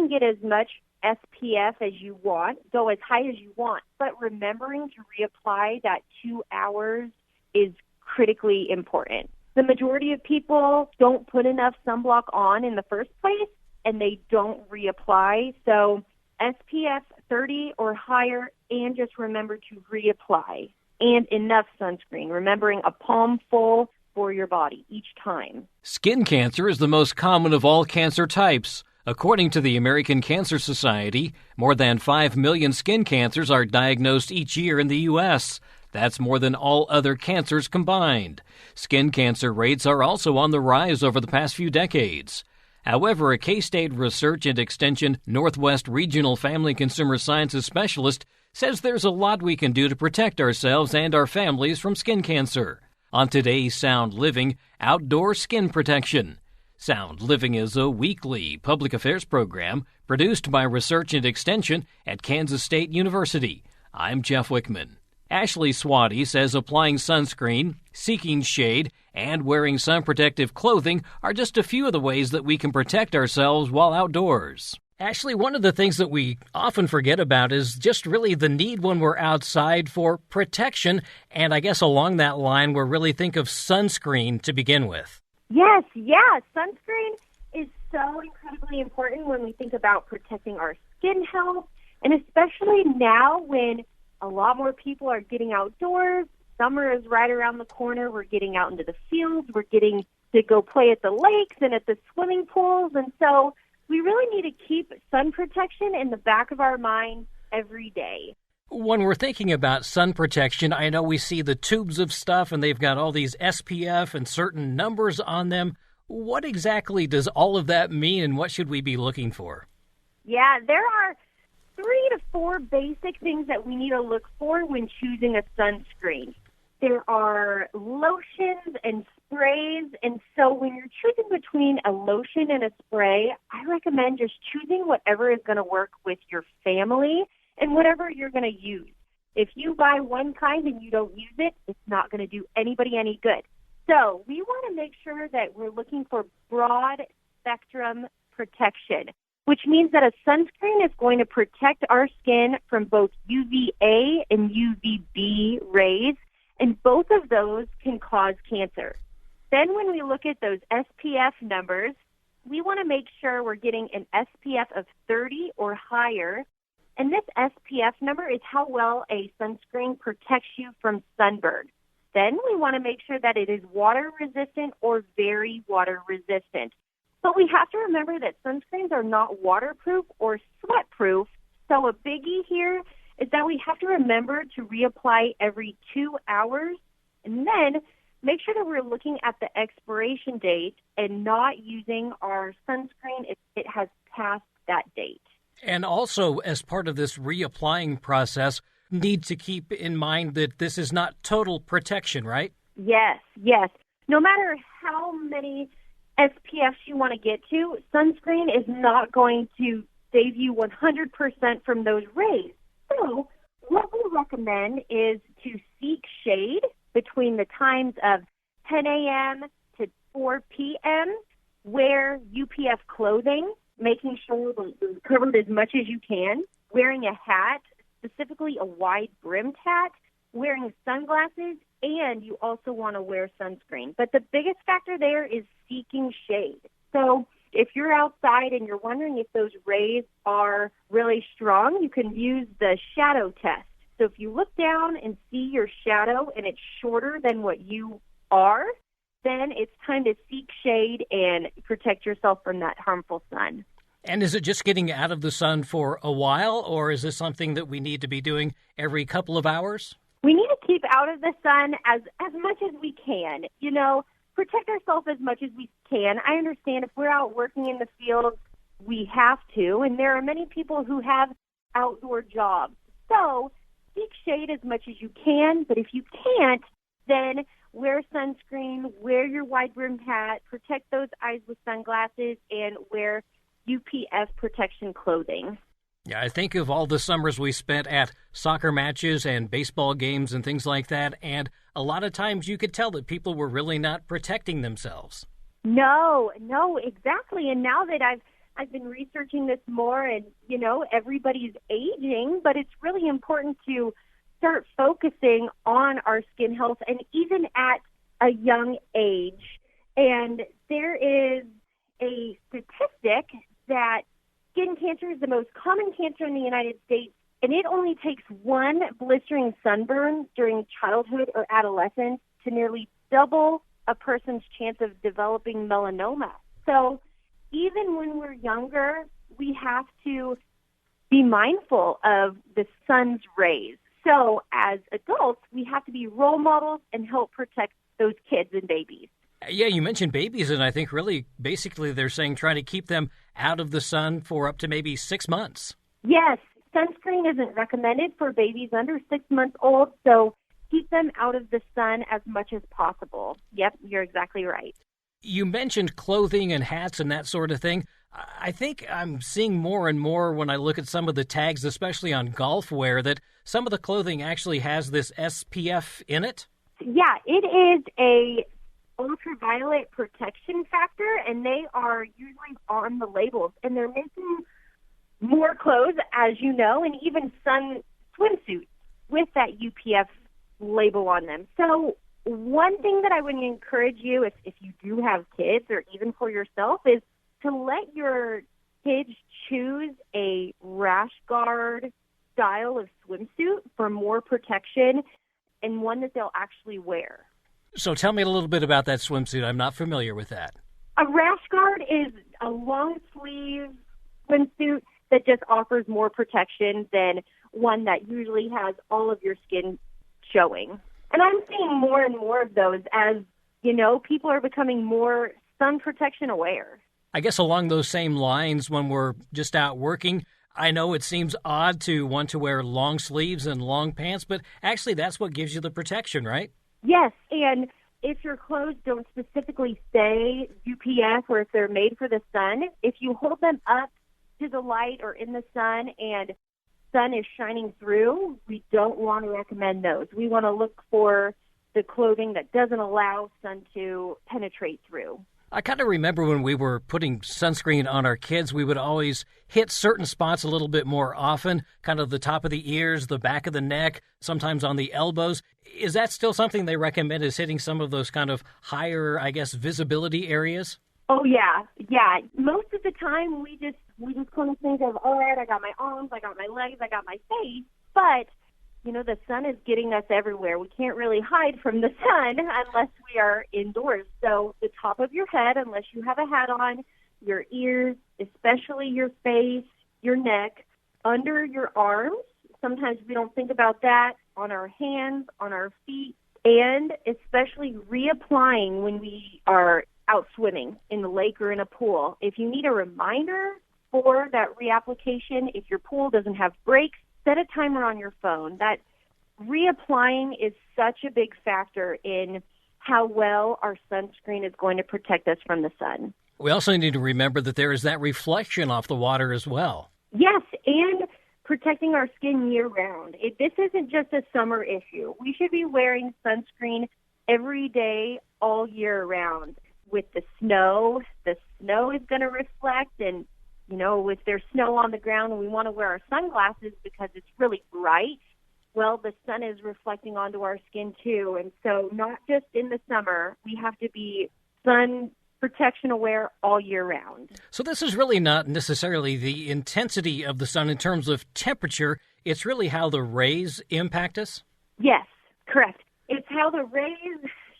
can get as much SPF as you want, go as high as you want, but remembering to reapply that 2 hours is critically important. The majority of people don't put enough sunblock on in the first place, and they don't reapply. So SPF 30 or higher, and just remember to reapply. And enough sunscreen, remembering a palm full for your body each time. Skin cancer is the most common of all cancer types. According to the American Cancer Society, more than 5 million skin cancers are diagnosed each year in the U.S. That's more than all other cancers combined. Skin cancer rates are also on the rise over the past few decades. However, a K-State Research and Extension Northwest Regional Family Consumer Sciences specialist says there's a lot we can do to protect ourselves and our families from skin cancer. On today's Sound Living, outdoor skin protection. Sound Living is a weekly public affairs program produced by Research and Extension at Kansas State University. I'm Jeff Wichman. Ashley Svaty says applying sunscreen, seeking shade, and wearing sun protective clothing are just a few of the ways that we can protect ourselves while outdoors. Ashley, one of the things that we often forget about is just really the need when we're outside for protection, and I guess along that line, we're really think of sunscreen to begin with. Yes, sunscreen is so incredibly important when we think about protecting our skin health, and especially now when a lot more people are getting outdoors. Summer is right around the corner. We're getting out into the fields. We're getting to go play at the lakes and at the swimming pools. And so we really need to keep sun protection in the back of our mind every day. When we're thinking about sun protection, I know we see the tubes of stuff and they've got all these SPF and certain numbers on them. What exactly does all of that mean and what should we be looking for? Yeah, there are 3 to 4 basic things that we need to look for when choosing a sunscreen. There are lotions and sprays, and so when you're choosing between a lotion and a spray, I recommend just choosing whatever is going to work with your family and whatever you're going to use. If you buy one kind and you don't use it, it's not going to do anybody any good. So we want to make sure that we're looking for broad spectrum protection, which means that a sunscreen is going to protect our skin from both UVA and UVB rays, and both of those can cause cancer. Then when we look at those SPF numbers, we want to make sure we're getting an SPF of 30 or higher, and this SPF number is how well a sunscreen protects you from sunburn. Then we want to make sure that it is water resistant or very water resistant. But we have to remember that sunscreens are not waterproof or sweat-proof, so a biggie here is that we have to remember to reapply every 2 hours, and then make sure that we're looking at the expiration date and not using our sunscreen if it has passed that date. And also, as part of this reapplying process, need to keep in mind that this is not total protection, right? Yes. No matter how many SPFs you want to get to, sunscreen is not going to save you 100% from those rays. So what we recommend is to seek shade between the times of 10 a.m. to 4 p.m., wear UPF clothing, making sure that you're covered as much as you can, wearing a hat, specifically a wide-brimmed hat, wearing sunglasses, and you also want to wear sunscreen. But the biggest factor there is seeking shade. So if you're outside and you're wondering if those rays are really strong, you can use the shadow test. So if you look down and see your shadow and it's shorter than what you are, then it's time to seek shade and protect yourself from that harmful sun. And is it just getting out of the sun for a while, or is this something that we need to be doing every couple of hours? We need to keep out of the sun as much as we can. You know, protect ourselves as much as we can. I understand if we're out working in the field, we have to, and there are many people who have outdoor jobs. So seek shade as much as you can, but if you can't, then wear sunscreen, wear your wide-brimmed hat, protect those eyes with sunglasses, and wear UPF protection clothing. Yeah, I think of all the summers we spent at soccer matches and baseball games and things like that, and a lot of times you could tell that people were really not protecting themselves. No, exactly. And now that I've I've been researching this more, and, everybody's aging, but it's really important to start focusing on our skin health, and even at a young age. And there is a statistic that skin cancer is the most common cancer in the United States, and it only takes one blistering sunburn during childhood or adolescence to nearly double a person's chance of developing melanoma. So even when we're younger, we have to be mindful of the sun's rays. So as adults, we have to be role models and help protect those kids and babies. Yeah, you mentioned babies, and I think really basically they're saying try to keep them out of the sun for up to maybe 6 months. Yes, sunscreen isn't recommended for babies under 6 months old, so keep them out of the sun as much as possible. Yep, you're exactly right. You mentioned clothing and hats and that sort of thing. I think I'm seeing more and more when I look at some of the tags, especially on golf wear, that some of the clothing actually has this SPF in it. Yeah, it is a ultraviolet protection factor, and they are usually on the labels. And they're making more clothes, as you know, and even sun swimsuits with that UPF label on them. So one thing that I would encourage you, if you do have kids or even for yourself, is to let your kids choose a rash guard style of swimsuit for more protection and one that they'll actually wear. So tell me a little bit about that swimsuit. I'm not familiar with that. A rash guard is a long sleeve swimsuit that just offers more protection than one that usually has all of your skin showing. And I'm seeing more and more of those as, people are becoming more sun protection aware. I guess along those same lines, when we're just out working, I know it seems odd to want to wear long sleeves and long pants, but actually that's what gives you the protection, right? Yes, and if your clothes don't specifically say UPF or if they're made for the sun, if you hold them up to the light or in the sun and sun is shining through, we don't want to recommend those. We want to look for the clothing that doesn't allow sun to penetrate through. I kind of remember when we were putting sunscreen on our kids, we would always hit certain spots a little bit more often, kind of the top of the ears, the back of the neck, sometimes on the elbows. Is that still something they recommend, is hitting some of those kind of higher, I guess, visibility areas? Oh, yeah. Yeah. Most of the time, we just kind of think of, all right, I got my arms, I got my legs, I got my face. But, the sun is getting us everywhere. We can't really hide from the sun unless we are indoors. So the top of your head, unless you have a hat on, your ears, especially your face, your neck, under your arms. Sometimes we don't think about that, on our hands, on our feet, and especially reapplying when we are out swimming in the lake or in a pool. If you need a reminder for that reapplication, if your pool doesn't have brakes, set a timer on your phone. That reapplying is such a big factor in how well our sunscreen is going to protect us from the sun. We also need to remember that there is that reflection off the water as well. Yes, and protecting our skin year-round. This isn't just a summer issue. We should be wearing sunscreen every day, all year round. With the snow is going to reflect, and if there's snow on the ground and we want to wear our sunglasses because it's really bright, well, the sun is reflecting onto our skin too. And so not just in the summer, we have to be sun protection aware all year round. So this is really not necessarily the intensity of the sun in terms of temperature. It's really how the rays impact us? Yes, correct. It's how the rays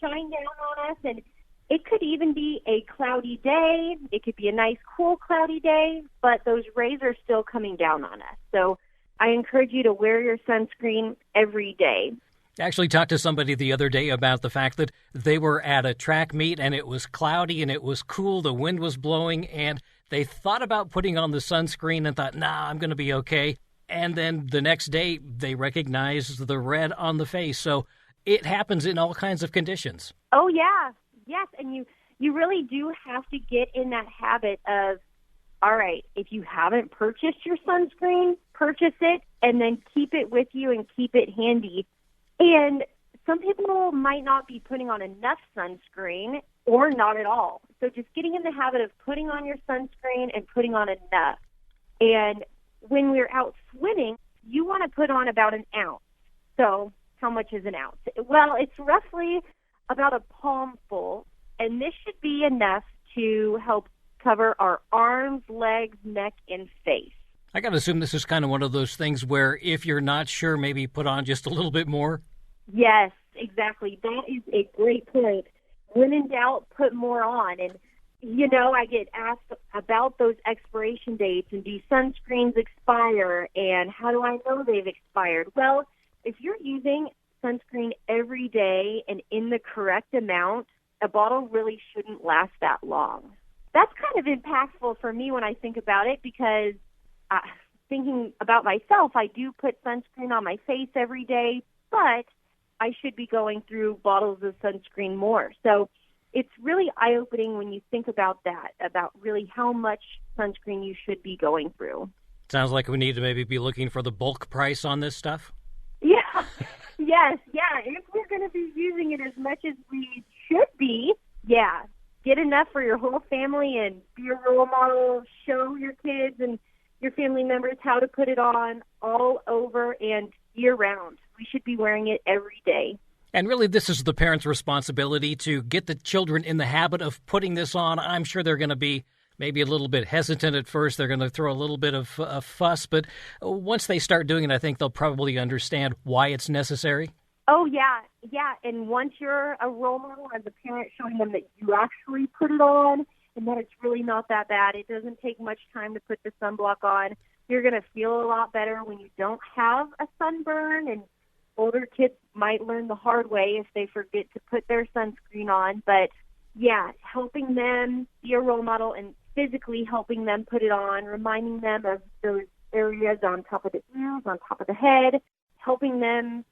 shine down on us, and it could even be a cloudy day. It could be a nice, cool, cloudy day, but those rays are still coming down on us. So I encourage you to wear your sunscreen every day. I actually talked to somebody the other day about the fact that they were at a track meet and it was cloudy and it was cool, the wind was blowing, and they thought about putting on the sunscreen and thought, nah, I'm going to be okay. And then the next day, they recognized the red on the face. So it happens in all kinds of conditions. Oh, yeah. Yes, and you really do have to get in that habit of, all right, if you haven't purchased your sunscreen, purchase it and then keep it with you and keep it handy. And some people might not be putting on enough sunscreen, or not at all. So just getting in the habit of putting on your sunscreen and putting on enough. And when we're out swimming, you want to put on about an ounce. So how much is an ounce? Well, it's roughly about a palm full, and this should be enough to help cover our arms, legs, neck, and face. I got to assume this is kind of one of those things where if you're not sure, maybe put on just a little bit more. Yes, exactly. That is a great point. When in doubt, put more on. And, I get asked about those expiration dates and do sunscreens expire and how do I know they've expired? Well, if you're using sunscreen every day and in the correct amount, a bottle really shouldn't last that long. That's kind of impactful for me when I think about it because thinking about myself, I do put sunscreen on my face every day, but I should be going through bottles of sunscreen more. So it's really eye-opening when you think about that, about really how much sunscreen you should be going through. Sounds like we need to maybe be looking for the bulk price on this stuff. Yeah, yes, yeah. If we're going to be using it as much as we should be, yeah, get enough for your whole family and be a role model, show your kids and your family members how to put it on all over and year-round. We should be wearing it every day. And really, this is the parents' responsibility to get the children in the habit of putting this on. I'm sure they're going to be maybe a little bit hesitant at first. They're going to throw a little bit of fuss. But once they start doing it, I think they'll probably understand why it's necessary. Oh, yeah. And once you're a role model as a parent, showing them that you actually put it on and that it's really not that bad, it doesn't take much time to put the sunblock on. You're going to feel a lot better when you don't have a sunburn, and older kids might learn the hard way if they forget to put their sunscreen on. But, yeah, helping them be a role model and physically helping them put it on, reminding them of those areas on top of the ears, on top of the head, helping them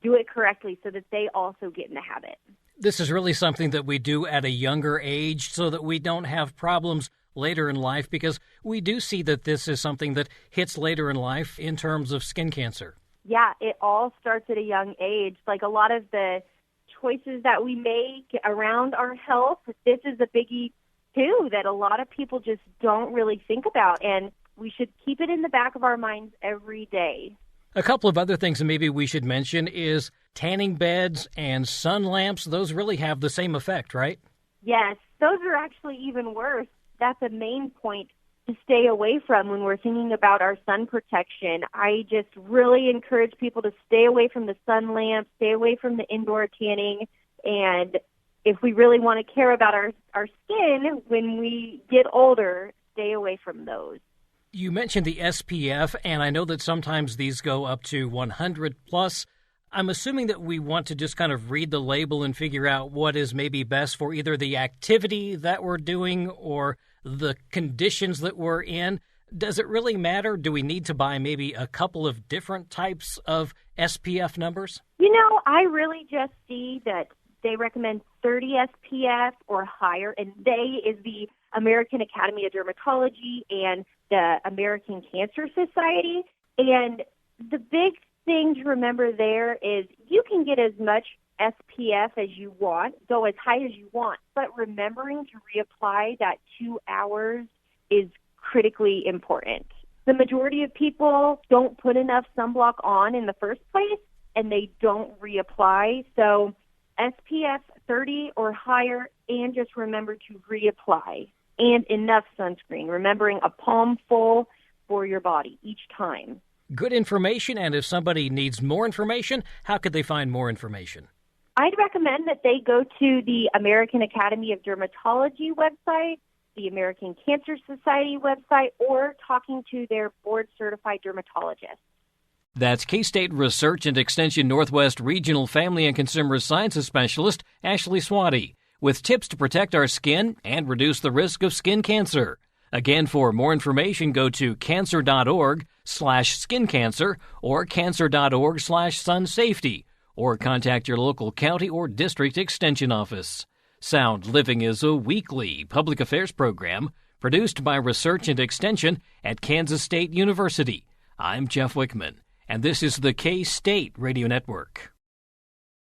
do it correctly so that they also get in the habit. This is really something that we do at a younger age so that we don't have problems later in life, because we do see that this is something that hits later in life in terms of skin cancer. Yeah, it all starts at a young age. Like a lot of the choices that we make around our health, this is a biggie too that a lot of people just don't really think about, and we should keep it in the back of our minds every day. A couple of other things that maybe we should mention is tanning beds and sun lamps. Those really have the same effect, right? Yes, those are actually even worse. That's a main point to stay away from when we're thinking about our sun protection. I just really encourage people to stay away from the sun lamps, stay away from the indoor tanning, and if we really want to care about our skin when we get older, stay away from those. You mentioned the SPF, and I know that sometimes these go up to 100 plus. I'm assuming that we want to just kind of read the label and figure out what is maybe best for either the activity that we're doing or the conditions that we're in. Does it really matter? Do we need to buy maybe a couple of different types of SPF numbers? I really just see that they recommend 30 SPF or higher, and they is the American Academy of Dermatology and the American Cancer Society. And the big thing to remember there is you can get as much SPF as you want, go as high as you want, but remembering to reapply that 2 hours is critically important. The majority of people don't put enough sunblock on in the first place, and they don't reapply. So SPF 30 or higher, and just remember to reapply. And enough sunscreen, remembering a palm full for your body each time. Good information, and if somebody needs more information, how could they find more information? I'd recommend that they go to the American Academy of Dermatology website, the American Cancer Society website, or talking to their board-certified dermatologist. That's K-State Research and Extension Northwest Regional Family and Consumer Sciences Specialist Ashley Svaty, with tips to protect our skin and reduce the risk of skin cancer. Again, for more information, go to cancer.org/skincancer or cancer.org/sunsafety, or contact your local county or district extension office. Sound Living is a weekly public affairs program produced by Research and Extension at Kansas State University. I'm Jeff Wichman, and this is the K-State Radio Network.